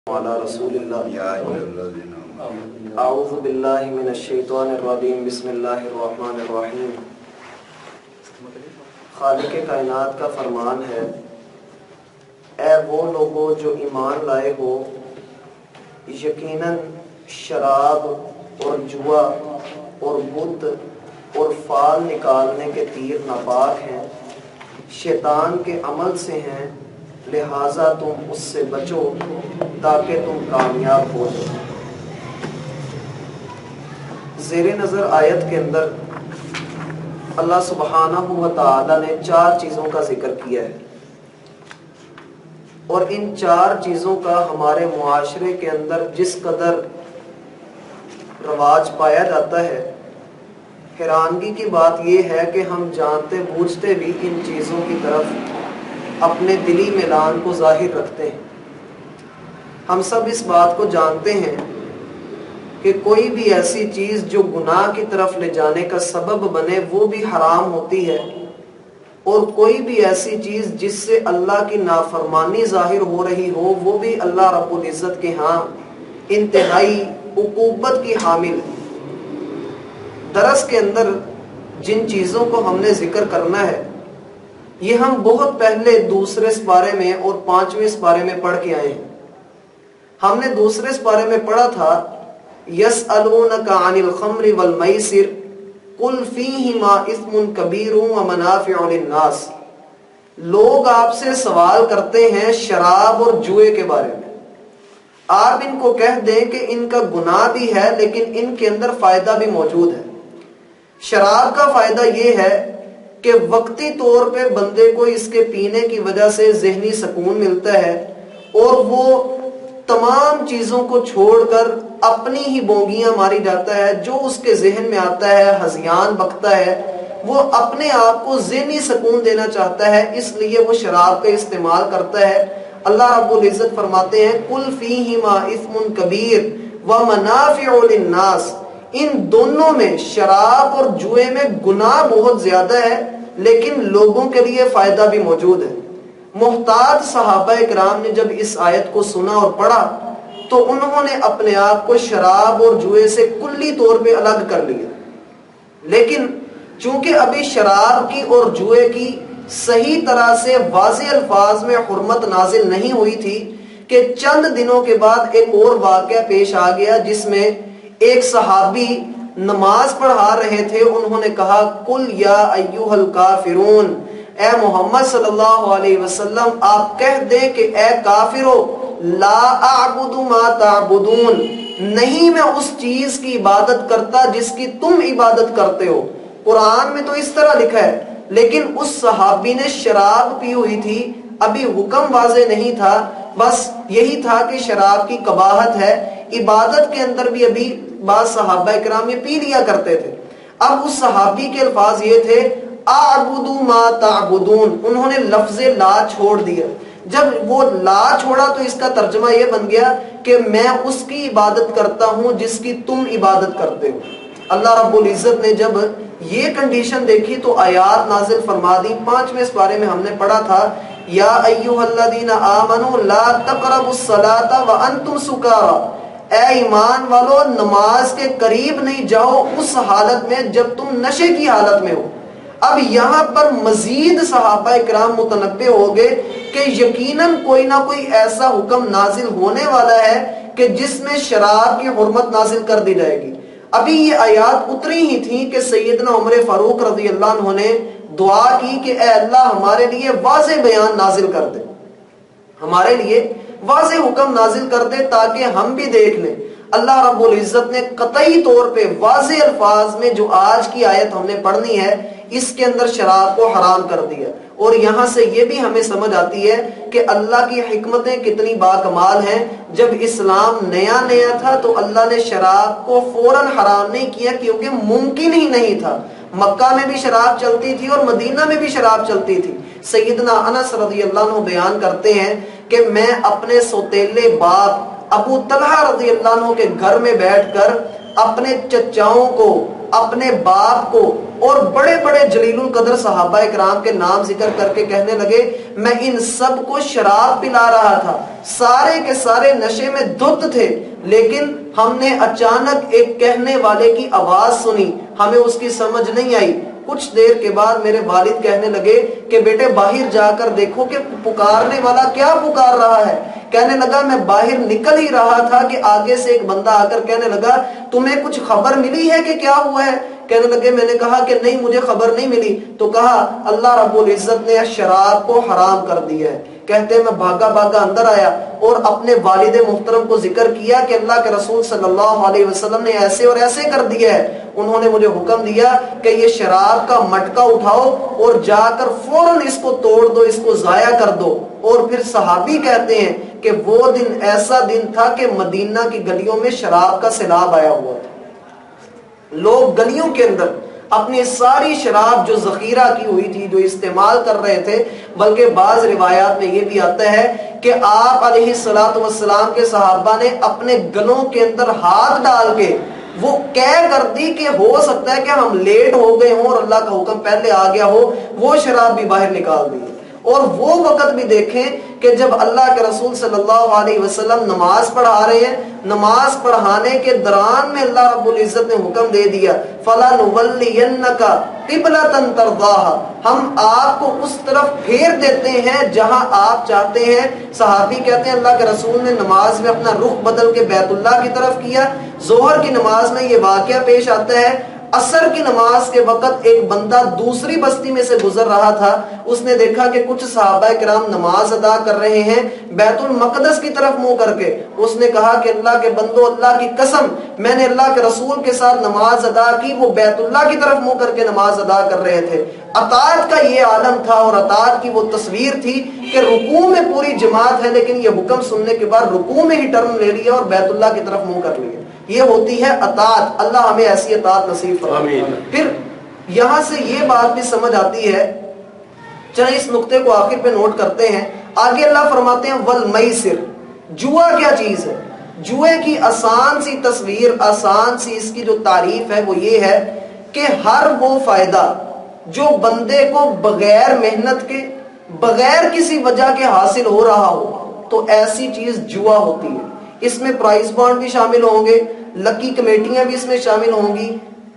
وعلى رسول اللہ اعوذ باللہ من الشیطان الرجیم بسم اللہ الرحمن الرحیم۔ خالق کائنات کا فرمان ہے، اے وہ لوگوں جو ایمان لائے ہو، یقیناً شراب اور جوا اور بت اور فال نکالنے کے تیر ناپاک ہیں، شیطان کے عمل سے ہیں، لہٰذا تم اس سے بچو تاکہ تم کامیاب ہو جاؤ۔ زیر نظر آیت کے اندر اللہ سبحانہ و تعالی نے 4 چیزوں کا ذکر کیا ہے، اور ان 4 چیزوں کا ہمارے معاشرے کے اندر جس قدر رواج پایا جاتا ہے، حیرانگی کی بات یہ ہے کہ ہم جانتے بوجھتے بھی ان چیزوں کی طرف اپنے دلی میلان کو ظاہر رکھتے ہیں۔ ہم سب اس بات کو جانتے ہیں کہ کوئی بھی ایسی چیز جو گناہ کی طرف لے جانے کا سبب بنے وہ بھی حرام ہوتی ہے، اور کوئی بھی ایسی چیز جس سے اللہ کی نافرمانی ظاہر ہو رہی ہو وہ بھی اللہ رب العزت کے ہاں انتہائی عقوبت کی حامل ہے۔ درس کے اندر جن چیزوں کو ہم نے ذکر کرنا ہے یہ ہم بہت پہلے دوسرے سپارے میں اور 5ویں سپارے میں پڑھ کے آئے ہیں۔ ہم نے دوسرے سپارے میں پڑھا تھا یسألونک عن الخمر والمیسر قل فیہما اثم کبیر ومنافع للناس۔ لوگ آپ سے سوال کرتے ہیں شراب اور جوئے کے بارے میں، آپ ان کو کہہ دیں کہ ان کا گناہ بھی ہے لیکن ان کے اندر فائدہ بھی موجود ہے۔ شراب کا فائدہ یہ ہے کہ وقتی طور پہ بندے کو اس کے پینے کی وجہ سے ذہنی سکون ملتا ہے، اور وہ تمام چیزوں کو چھوڑ کر اپنی ہی بونگیاں ماری جاتا ہے، جو اس کے ذہن میں آتا ہے ہذیان بکتا ہے، وہ اپنے آپ کو ذہنی سکون دینا چاہتا ہے، اس لیے وہ شراب کا استعمال کرتا ہے۔ اللہ رب العزت فرماتے ہیں قل فیہما اثم کبیر ومنافع للناس، ان دونوں میں شراب اور جوئے میں گناہ بہت زیادہ ہے لیکن لوگوں کے لیے فائدہ بھی موجود ہے۔ محتاط صحابہ کرام نے جب اس آیت کو سنا اور پڑھا تو انہوں نے اپنے آپ کو شراب اور جوئے سے کلی طور پہ الگ کر لیا، لیکن چونکہ ابھی شراب کی اور جوئے کی صحیح طرح سے واضح الفاظ میں حرمت نازل نہیں ہوئی تھی کہ چند دنوں کے بعد ایک اور واقعہ پیش آ گیا جس میں ایک صحابی نماز پڑھا رہے تھے، انہوں نے کہا قل یا ایھا الکافرون، اے محمد صلی اللہ علیہ وسلم آپ کہہ دیں کہ اے کافرو لا اعبد ما تعبدون، نہیں میں اس چیز کی عبادت کرتا جس کی تم عبادت کرتے ہو۔ قرآن میں تو اس طرح لکھا ہے، لیکن اس صحابی نے شراب پی ہوئی تھی، ابھی حکم واضح نہیں تھا، بس یہی تھا کہ شراب کی قباحت ہے، عبادت کے اندر بھی ابھی بعض صحابہ کرام یہ پی لیا کرتے تھے۔ اب اس صحابی کے الفاظ یہ تھے اعبد ما تعبدون، انہوں نے لفظ لا چھوڑ دیا۔ جب وہ لا چھوڑا تو اس کا ترجمہ یہ بن گیا کہ میں اس کی عبادت کرتا ہوں جس کی تم عبادت کرتے ہو۔ اللہ رب العزت نے جب یہ کنڈیشن دیکھی تو آیات نازل فرما دی۔ 5ویں سپارے میں ہم نے پڑھا تھا یا ایھا الذین آمنوا لا تقربوا الصلاۃ وانتم سکارى، اے ایمان والو نماز کے قریب نہیں جاؤ اس حالت میں جب تم نشے کی حالت میں ہو۔ اب یہاں پر مزید صحابہ کرام متنبہ ہو گئے کہ یقیناً کوئی نہ کوئی ایسا حکم نازل ہونے والا ہے کہ جس میں شراب کی حرمت نازل کر دی جائے گی۔ ابھی یہ آیات اتری ہی تھیں کہ سیدنا عمر فاروق رضی اللہ عنہ نے دعا کی کہ اے اللہ ہمارے لیے واضح بیان نازل کر دے، ہمارے لیے واضح حکم نازل کر دے تاکہ ہم بھی دیکھ لیں۔ اللہ رب العزت نے قطعی طور پہ واضح الفاظ میں جو آج کی آیت ہم نے پڑھنی ہے اس کے اندر شراب کو حرام کر دیا، اور یہاں سے یہ بھی ہمیں سمجھ آتی ہے کہ اللہ کی حکمتیں کتنی باکمال ہیں۔ جب اسلام نیا نیا تھا تو اللہ نے شراب کو فوراً حرام نہیں کیا کیونکہ ممکن ہی نہیں تھا۔ مکہ میں بھی شراب چلتی تھی اور مدینہ میں بھی شراب چلتی تھی۔ سیدنا انس رضی اللہ عنہ بیان کرتے ہیں کہ میں اپنے سوتیلے باپ ابو طلحہ رضی اللہ عنہ کے گھر میں بیٹھ کر اپنے چچاؤں کو، اپنے باپ کو اور بڑے بڑے جلیل القدر صحابہ اکرام کے نام ذکر کر کے کہنے لگے میں ان سب کو شراب پلا رہا تھا، سارے کے سارے نشے میں دھت تھے، لیکن ہم نے اچانک ایک کہنے والے کی آواز سنی، ہمیں اس کی سمجھ نہیں آئی۔ کچھ دیر کے بعد میرے والد کہنے لگے کہ بیٹے باہر جا کر دیکھو کہ پکارنے والا کیا پکار رہا ہے۔ کہنے لگا میں باہر نکل ہی رہا تھا کہ آگے سے ایک بندہ آ کر کہنے لگا تمہیں کچھ خبر ملی ہے کہ کیا ہوا ہے؟ کہنے لگے میں نے کہا کہ نہیں مجھے خبر نہیں ملی، تو کہا اللہ رب العزت نے شراب کو حرام کر دیا ہے۔ کہتے ہیں میں بھاگا بھاگا اندر آیا اور اپنے والد محترم کو ذکر کیا کہ اللہ کے رسول صلی اللہ علیہ وسلم نے ایسے اور ایسے کر دیا ہے۔ انہوں نے مجھے حکم دیا کہ یہ شراب کا مٹکا اٹھاؤ اور جا کر فوراً اس کو توڑ دو، اس کو ضائع کر دو۔ اور پھر صحابی کہتے ہیں کہ وہ دن ایسا دن تھا کہ مدینہ کی گلیوں میں شراب کا سیلاب آیا ہوا تھا، لوگ گلیوں کے اندر اپنی ساری شراب جو ذخیرہ کی ہوئی تھی جو استعمال کر رہے تھے، بلکہ بعض روایات میں یہ بھی آتا ہے کہ آپ علیہ السلام کے صحابہ نے اپنے گلوں کے اندر ہاتھ ڈال کے وہ کہہ کر دی کہ ہو سکتا ہے کہ ہم لیٹ ہو گئے ہوں اور اللہ کا حکم پہلے آ گیا ہو، وہ شراب بھی باہر نکال دی۔ اور وہ وقت بھی دیکھیں کہ جب اللہ کے رسول صلی اللہ علیہ وسلم نماز پڑھا رہے ہیں، نماز پڑھانے کے دوران میں اللہ رب العزت نے حکم دے دیا فَلَنُوَلِّيَنَّكَ قِبْلَةً تَرْضَاهَا، ہم آپ کو اس طرف پھیر دیتے ہیں جہاں آپ چاہتے ہیں۔ صحابی کہتے ہیں اللہ کے رسول نے نماز میں اپنا رخ بدل کے بیت اللہ کی طرف کیا۔ ظہر کی نماز میں یہ واقعہ پیش آتا ہے، عصر کی نماز کے وقت ایک بندہ دوسری بستی میں سے گزر رہا تھا، اس نے دیکھا کہ کچھ صحابہ کرام نماز ادا کر رہے ہیں بیت المقدس کی طرف منہ کر کے۔ اس نے کہا کہ اللہ کے بندو اللہ کی قسم میں نے اللہ کے رسول کے ساتھ نماز ادا کی، وہ بیت اللہ کی طرف منہ کر کے نماز ادا کر رہے تھے۔ اطاعت کا یہ عالم تھا اور اطاعت کی وہ تصویر تھی کہ رکوع میں پوری جماعت ہے لیکن یہ حکم سننے کے بعد رکوع میں ہی ٹرن لے لیا اور بیت اللہ کی طرف منہ کر لیا۔ یہ ہوتی ہے اطاعت، اللہ ہمیں ایسی اطاعت نصیب فرمائے۔ پھر یہاں سے یہ بات بھی سمجھ آتی ہے، چلیں اس نقطے کو آخر پہ نوٹ کرتے ہیں۔ آگے اللہ فرماتے ہیں والمیسر، جوا کیا چیز ہے؟ جوئے کی آسان سی تصویر، آسان سی اس کی جو تعریف ہے وہ یہ ہے کہ ہر وہ فائدہ جو بندے کو بغیر محنت کے بغیر کسی وجہ کے حاصل ہو رہا ہو تو ایسی چیز جوا ہوتی ہے۔ اس میں پرائز بانڈ بھی شامل ہوں گے، لکی کمیٹیاں بھی اس میں شامل ہوں گی،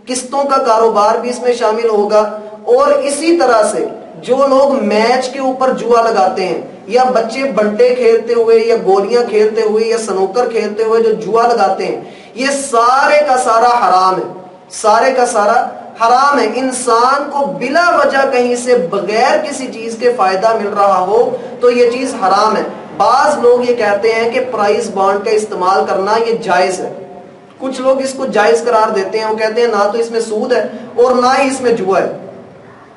قسطوں کا کاروبار بھی اس میں شامل ہوگا، اور اسی طرح سے جو لوگ میچ کے اوپر جوا لگاتے ہیں یا بچے بنٹے کھیلتے ہوئے یا گولیاں کھیلتے ہوئے یا سنوکر کھیلتے ہوئے جو جوا لگاتے ہیں، یہ سارے کا سارا حرام ہے، سارے کا سارا حرام ہے۔ انسان کو بلا وجہ کہیں سے بغیر کسی چیز کے فائدہ مل رہا ہو تو یہ چیز حرام ہے۔ بعض لوگ یہ کہتے ہیں کہ پرائز بانڈ کا استعمال کرنا یہ جائز ہے، کچھ لوگ اس کو جائز قرار دیتے ہیں، وہ کہتے ہیں نہ تو اس میں سود ہے اور نہ ہی اس میں جوا ہے،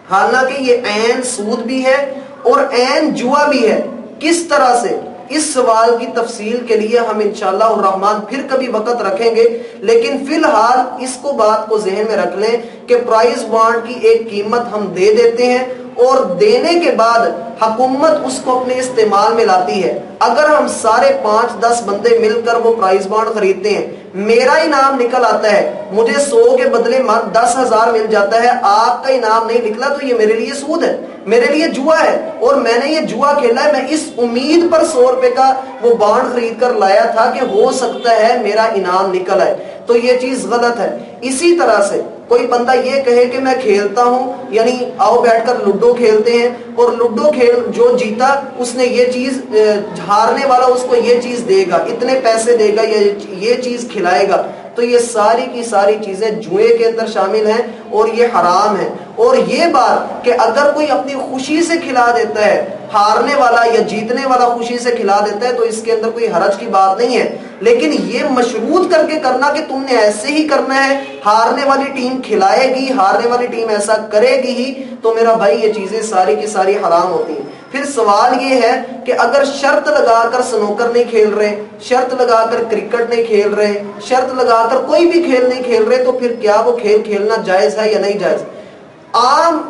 حالانکہ یہ عین سود بھی ہے اور عین جوا بھی ہے۔ کس طرح سے؟ اس سوال کی تفصیل کے لیے ہم انشاءاللہ الرحمن پھر کبھی وقت رکھیں گے، لیکن فی الحال اس کو بات کو ذہن میں رکھ لیں کہ پرائز بانڈ کی ایک قیمت ہم دے دیتے ہیں اور دینے کے بعد حکومت اس کو اپنے استعمال میں لاتی ہے۔ اگر ہم سارے 5-10 بندے مل کر وہ پرائز بانڈ خریدتے ہیں، میرا انعام نکل آتا ہے، مجھے 100 کے بدلے 10,000 مل جاتا ہے، آپ کا انعام نہیں نکلا تو یہ میرے لیے سود ہے، میرے لیے جوا ہے، اور میں نے یہ جوا کھیلا ہے، میں اس امید پر 100 روپے کا وہ بانڈ خرید کر لایا تھا کہ ہو سکتا ہے میرا انعام نکل آئے، تو یہ چیز غلط ہے۔ اسی طرح سے کوئی بندہ یہ کہے کہ میں کھیلتا ہوں، یعنی آؤ بیٹھ کر لوڈو کھیلتے ہیں اور لوڈو کھیل جو جیتا اس نے یہ چیز، ہارنے والا اس کو یہ چیز دے گا، اتنے پیسے دے گا، یہ چیز کھلائے گا، تو یہ ساری کی ساری چیزیں جوئے کے اندر شامل ہیں اور یہ حرام ہے۔ اور یہ بات کہ اگر کوئی اپنی خوشی سے کھلا دیتا ہے، ہارنے والا یا جیتنے والا خوشی سے کھلا دیتا ہے تو اس کے اندر کوئی حرج کی بات نہیں ہے، لیکن یہ مشروط کر کے کرنا کہ تم نے ایسے ہی کرنا ہے، ہارنے والی ٹیم کھلائے گی، ہارنے والی ٹیم ایسا کرے گی ہی، تو میرا بھائی یہ چیزیں ساری کی ساری حرام ہوتی ہیں۔ پھر سوال یہ ہے کہ اگر شرط لگا کر سنوکر نہیں کھیل رہے، شرط لگا کر کرکٹ نہیں کھیل رہے، شرط لگا کر کوئی بھی کھیل نہیں کھیل رہے، تو پھر کیا وہ کھیل کھیلنا جائز ہے یا نہیں جائز؟ عام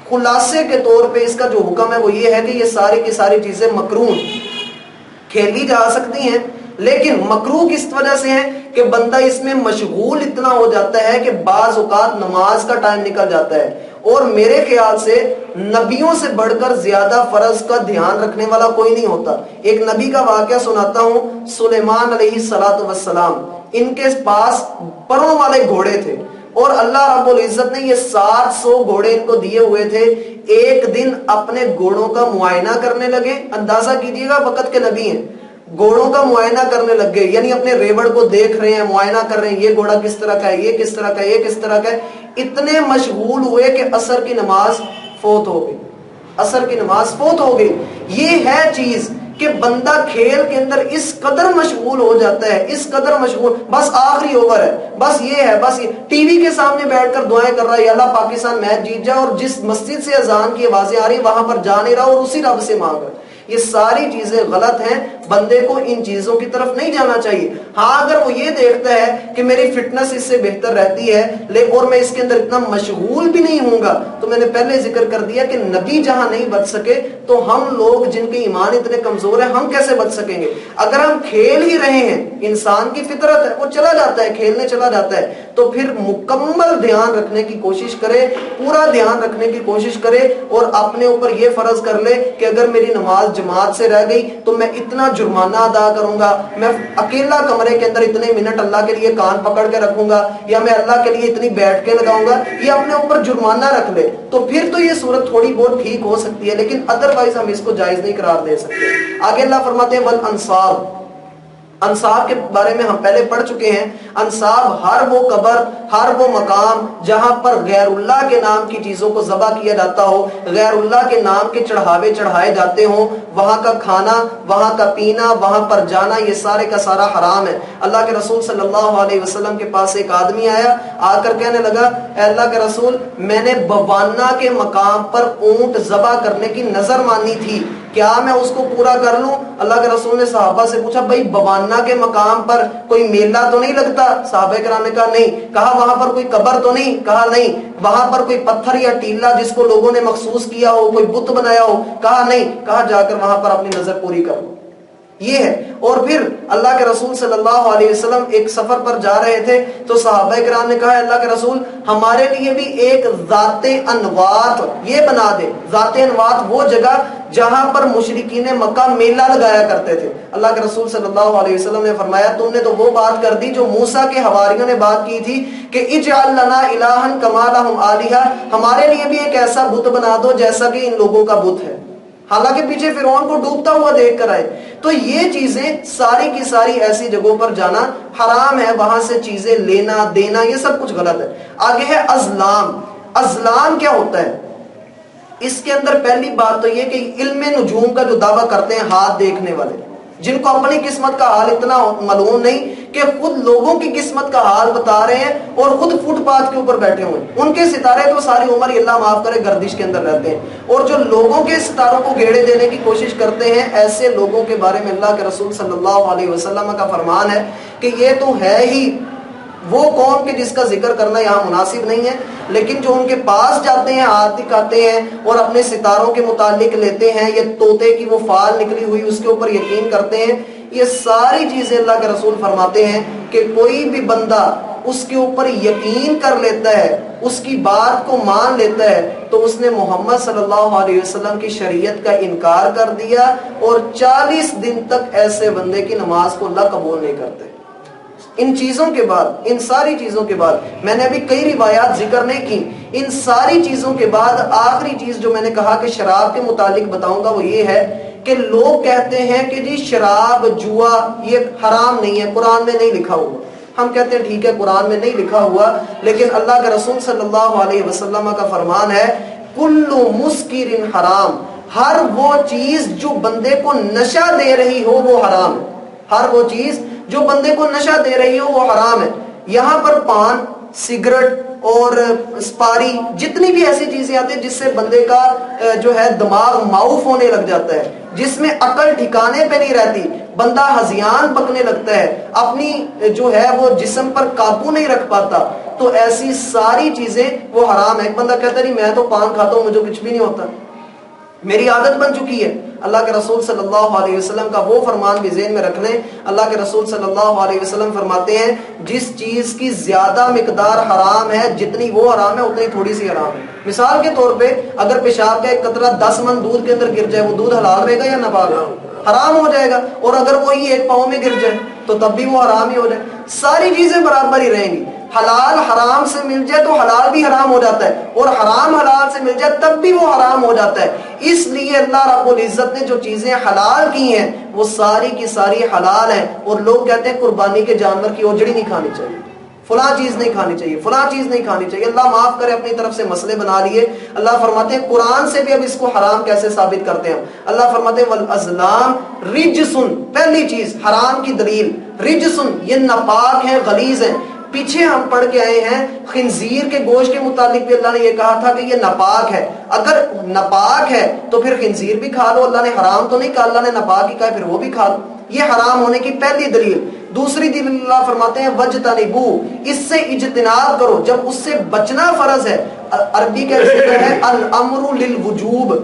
خلاصے کے طور پہ اس کا جو حکم ہے وہ یہ ہے کہ یہ ساری کی ساری چیزیں مکروہ کھیلی جا سکتی ہیں، لیکن مکروہ کس وجہ سے ہے کہ بندہ اس میں مشغول اتنا ہو جاتا ہے کہ بعض اوقات نماز کا ٹائم نکل جاتا ہے. اور میرے خیال سے نبیوں سے بڑھ کر زیادہ فرض کا دھیان رکھنے والا کوئی نہیں ہوتا. ایک نبی کا واقعہ سناتا ہوں. سلیمان علیہ السلام، ان کے پاس پروں والے گھوڑے تھے اور اللہ رب العزت نے یہ 700 گھوڑے ان کو دیے ہوئے تھے. ایک دن اپنے گھوڑوں کا معائنہ کرنے لگے. اندازہ کیجئے گا وقت کے نبی ہیں، گھوڑوں کا معائنہ کرنے لگ گئے، یعنی اپنے ریوڑ کو دیکھ رہے ہیں، معائنہ کر رہے ہیں، یہ گھوڑا کس طرح کا ہے، یہ کس طرح کا ہے، یہ کس طرح کا ہے. اتنے مشغول ہوئے کہ عصر کی نماز فوت ہو گئی. عصر کی نماز فوت ہو گئی. یہ ہے چیز کہ بندہ کھیل کے اندر اس قدر مشغول ہو جاتا ہے، اس قدر مشغول، بس آخری اوور ہے، بس یہ ہے، بس یہ ٹی وی کے سامنے بیٹھ کر دعائیں کر رہا ہے، یا اللہ پاکستان میچ جیت جائے، اور جس مسجد سے اذان کی آوازیں آ رہی وہاں پر جا نہیں رہا اور اسی رب سے مانگ رہا. یہ ساری چیزیں غلط ہیں. بندے کو ان چیزوں کی طرف نہیں جانا چاہیے. ہاں اگر وہ یہ دیکھتا ہے کہ میری فٹنس اس سے بہتر رہتی ہے اور میں اس کے اندر اتنا مشغول بھی نہیں ہوں گا، تو میں نے پہلے ذکر کر دیا کہ نبی جہاں نہیں بچ سکے تو ہم لوگ جن کے ایمان اتنے کمزور ہیں ہم کیسے بچ سکیں گے؟ اگر ہم کھیل ہی رہے ہیں، انسان کی فطرت ہے، وہ چلا جاتا ہے، کھیلنے چلا جاتا ہے، تو پھر مکمل دھیان رکھنے کی کوشش کرے، پورا دھیان رکھنے کی کوشش کرے اور اپنے اوپر یہ فرض کر لے کہ اگر میری نماز جماعت سے رہ گئی تو میں اتنا جرمانہ ادا کروں گا، میں اکیلا کمرے کے اندر اتنے منٹ اللہ کے لیے کان پکڑ کے رکھوں گا، یا میں اللہ کے لیے اتنی بیٹھ کے لگاؤں گا. یہ اپنے اوپر جرمانہ رکھ لے تو پھر تو یہ صورت تھوڑی بہت ٹھیک ہو سکتی ہے، لیکن ادروائز ہم اس کو جائز نہیں قرار دے سکتے. آگے اللہ فرماتے ہیں والانصاب. انصاب کے بارے میں ہم پہلے پڑھ چکے ہیں. انصاب ہر وہ قبر، ہر وہ مقام جہاں پر غیر اللہ کے نام کی چیزوں کو ذبح کیا جاتا ہو، غیر اللہ کے نام کے چڑھاوے چڑھائے جاتے ہوں، وہاں کا کھانا، وہاں کا پینا، وہاں پر جانا، یہ سارے کا سارا حرام ہے. اللہ کے رسول صلی اللہ علیہ وسلم کے پاس ایک آدمی آیا، آ کر کہنے لگا اے اللہ کے رسول، میں نے بوانا کے مقام پر اونٹ ذبح کرنے کی نظر مانی تھی، کیا میں اس کو پورا کر لوں؟ اللہ کے رسول نے صحابہ سے پوچھا بھائی بوانا کے مقام پر کوئی میلہ تو نہیں لگتا؟ صحابہ کرام نے کہا نہیں. کہا وہاں پر کوئی قبر تو نہیں؟ کہا نہیں. وہاں پر کوئی پتھر یا ٹیلا جس کو لوگوں نے مخصوص کیا ہو، کوئی بت بنایا ہو؟ کہا نہیں. کہا جا کر وہاں پر اپنی نظر پوری کر لو. یہ ہے. اور پھر اللہ کے رسول صلی اللہ علیہ وسلم ایک سفر پر جا رہے تھے تو صحابہ کرام نے کہا اللہ کے رسول ہمارے لیے بھی ایک ذات انوات یہ بنا دے. ذات انوات وہ جگہ جہاں پر مشرکین مکہ میلہ لگایا کرتے تھے. اللہ کے رسول صلی اللہ علیہ وسلم نے فرمایا تم نے تو وہ بات کر دی جو موسیٰ کے حواریوں نے بات کی تھی کہ اجعل لنا الہا کما لہم آلہہ، ہمارے لیے بھی ایک ایسا بت بنا دو جیسا کہ ان لوگوں کا بت ہے. حالانکہ پیچھے فرعون کو ڈوبتا ہوا دیکھ کر آئے. تو یہ چیزیں ساری کی ساری ایسی جگہوں پر جانا حرام ہے، وہاں سے چیزیں لینا دینا یہ سب کچھ غلط ہے. آگے ہے ازلام. ازلام کیا ہوتا ہے؟ اس کے اندر پہلی بات تو یہ کہ علم نجوم کا جو دعویٰ کرتے ہیں ہاتھ دیکھنے والے، جن کو اپنی قسمت کا حال اتنا معلوم نہیں کہ خود لوگوں کی قسمت کا حال بتا رہے ہیں اور خود فٹ پاتھ کے اوپر بیٹھے ہوئے ہیں. ان کے ستارے تو ساری عمر اللہ معاف کرے گردش کے اندر رہتے ہیں، اور جو لوگوں کے ستاروں کو گھیڑے دینے کی کوشش کرتے ہیں ایسے لوگوں کے بارے میں اللہ کے رسول صلی اللہ علیہ وسلم کا فرمان ہے کہ یہ تو ہے ہی وہ قوم کے جس کا ذکر کرنا یہاں مناسب نہیں ہے، لیکن جو ان کے پاس جاتے ہیں، ہاتھ دکھاتے ہیں اور اپنے ستاروں کے متعلق لیتے ہیں، یہ طوطے کی وہ فال نکلی ہوئی اس کے اوپر یقین کرتے ہیں، یہ ساری چیزیں اللہ کے رسول فرماتے ہیں کہ کوئی بھی بندہ اس کے اوپر یقین کر لیتا ہے، اس کی بات کو مان لیتا ہے، تو اس نے محمد صلی اللہ علیہ وسلم کی شریعت کا انکار کر دیا، اور 40 دن تک ایسے بندے کی نماز کو اللہ قبول نہیں کرتے. ان چیزوں کے بعد، ان ساری چیزوں کے بعد، میں نے ابھی کئی روایات ذکر نہیں کی، ان ساری چیزوں کے بعد آخری چیز جو میں نے کہا کہ شراب کے متعلق بتاؤں گا وہ یہ ہے کہ لوگ کہتے ہیں کہ جی شراب جوا یہ حرام نہیں ہے، قرآن میں نہیں لکھا ہوا. ہم کہتے ہیں ٹھیک ہے قرآن میں نہیں لکھا ہوا، لیکن اللہ کے رسول صلی اللہ علیہ وسلم کا فرمان ہے کل مسکر حرام، ہر وہ چیز جو بندے کو نشہ دے رہی ہو وہ حرام ہے. ہر وہ چیز جو بندے کو نشہ دے رہی ہو وہ حرام ہے. یہاں پر پان، سگریٹ اور سپاری جتنی بھی ایسی چیزیں آتی ہیں جس سے بندے کا جو ہے دماغ معاف ہونے لگ جاتا ہے، جس میں عقل ٹھکانے پہ نہیں رہتی، بندہ ہذیان پکنے لگتا ہے، اپنی جو ہے وہ جسم پر قابو نہیں رکھ پاتا، تو ایسی ساری چیزیں وہ حرام ہے. ایک بندہ کہتا ہے نہیں میں تو پان کھاتا ہوں مجھے کچھ بھی نہیں ہوتا، میری عادت بن چکی ہے. اللہ کے رسول صلی اللہ علیہ وسلم کا وہ فرمان بھی ذہن میں رکھ لیں. اللہ کے رسول صلی اللہ علیہ وسلم فرماتے ہیں جس چیز کی زیادہ مقدار حرام ہے جتنی وہ حرام ہے اتنی تھوڑی سی حرام ہے. مثال کے طور پہ اگر پیشاب کا ایک قطرہ 10 من دودھ کے اندر گر جائے وہ دودھ حلال رہے گا یا ناپاک؟ حرام ہو جائے گا. اور اگر وہی 1 پاؤں میں گر جائے تو تب بھی وہ حرام ہی ہو جائے. ساری چیزیں برابر ہی رہیں گی. حلال حرام سے مل جائے تو حلال بھی حرام ہو جاتا ہے, اور حرام حلال سے مل جائے تب بھی وہ حرام ہو جاتا ہے. اس لیے اللہ رب العزت نے جو چیزیں حلال کی ہیں وہ ساری کی ساری حلال ہیں. اور لوگ کہتے ہیں قربانی کے جانور کی اوجڑی نہیں کھانی چاہیے, فلاں چیز نہیں کھانی چاہیے, فلاں چیز نہیں کھانی چاہیے. اللہ معاف کرے, اپنی طرف سے مسئلے بنا لیے. اللہ فرماتے ہیں قرآن سے بھی اب اس کو حرام کیسے ثابت کرتے ہیں. اللہ فرماتے ہیں والازلام رجسن, پہلی چیز حرام کی دلیل رجسن, یہ ناپاک ہیں, غلیظ ہیں. پیچھے ہم پڑھ کے آئے ہیں خنزیر کے گوشت کے متعلق بھی اللہ نے یہ کہا تھا کہ یہ ناپاک ہے. اگر ناپاک ہے تو پھر خنزیر بھی کھا لو, اللہ نے حرام تو نہیں کہا, اللہ نے ناپاک ہی کہا, پھر وہ بھی کھا لو. یہ حرام ہونے کی پہلی دلیل. دوسری دلیل اللہ فرماتے ہیں وجتنبو, اس سے اجتناب کرو جب اس سے بچنا فرض ہے. عربی کا ذکر ہے الامر للوجوب,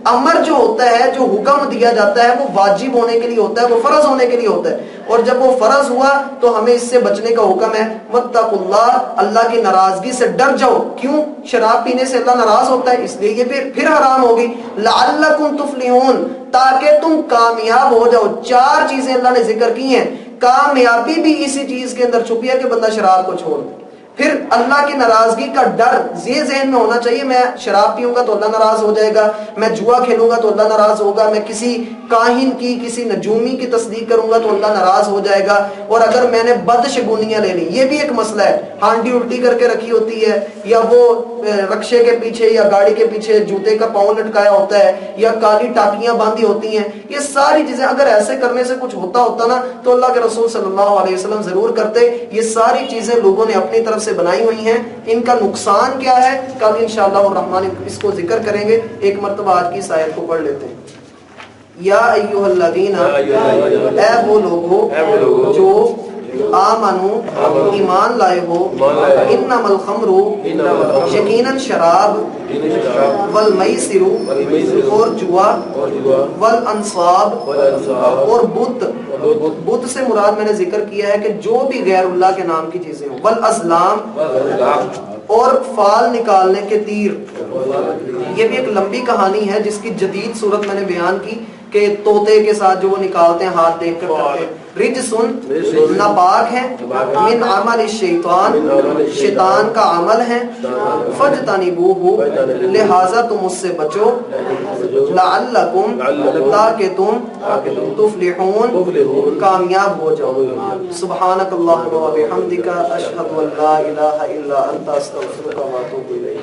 امر جو ہوتا ہے, جو حکم دیا جاتا ہے وہ واجب ہونے کے لیے ہوتا ہے, وہ فرض ہونے کے لیے ہوتا ہے. اور جب وہ فرض ہوا تو ہمیں اس سے بچنے کا حکم ہے. واتقوا اللہ, اللہ کی ناراضگی سے ڈر جاؤ. کیوں؟ شراب پینے سے اللہ ناراض ہوتا ہے, اس لیے یہ پھر حرام ہوگی. لعلکم تفلحون, تاکہ تم کامیاب ہو جاؤ. 4 چیزیں اللہ نے ذکر کی ہیں. کامیابی بھی اسی چیز کے اندر چھپی ہے کہ بندہ شراب کو چھوڑ دے. پھر اللہ کی ناراضگی کا ڈر یہ ذہن میں ہونا چاہیے, میں شراب پیوں گا تو اللہ ناراض ہو جائے گا, میں جوا کھیلوں گا تو اللہ ناراض ہوگا, میں کسی کاہن کی, کسی نجومی کی تصدیق کروں گا تو اللہ ناراض ہو جائے گا. اور اگر میں نے بدشگونیاں لے لی, یہ بھی ایک مسئلہ ہے. ہانڈی الٹی کر کے رکھی ہوتی ہے, یا وہ رکشے کے پیچھے یا گاڑی کے پیچھے جوتے کا پاؤں لٹکایا ہوتا ہے, یا کالی ٹاکیاں باندھی ہوتی ہیں. یہ ساری چیزیں اگر ایسے کرنے سے کچھ ہوتا نا تو اللہ کے رسول صلی اللہ علیہ وسلم ضرور کرتے. یہ ساری چیزیں لوگوں نے اپنی طرف سے بنائی ہوئی ہیں. ان کا نقصان کیا ہے کل انشاءاللہ الرحمن اس کو ذکر کریں گے. ایک مرتبہ آج کی اس آیت کو پڑھ لیتے ہیں. یا ایھا الذین, اے وہ لوگوں جو آمنو, ایمان لائے ہو, انما الخمر, یقیناً شراب, والمیسر, اور جوا, والانصاب, اور بت. بت سے مراد میں نے ذکر کیا ہے کہ جو بھی غیر اللہ کے نام کی چیزیں ہوں. والازلام, اور فال نکالنے کے تیر. یہ بھی ایک لمبی کہانی ہے جس کی جدید صورت میں نے بیان کی کہ طوطے کے ساتھ جو وہ نکالتے ہیں ہاتھ دیکھ کر کرتے ہیں. رجسن, ناپاک ہے. من عمل الشیطان, شیطان کا عمل ہے. فاجتنبوہ, لہذا تم اس سے بچو. لعلکم, تاکہ تم تفلحون, کامیاب ہو جاؤ. سبحانک اللہم و بحمدک, اشہد ان لا الہ الا انت, استغفرک و اتوب الیک.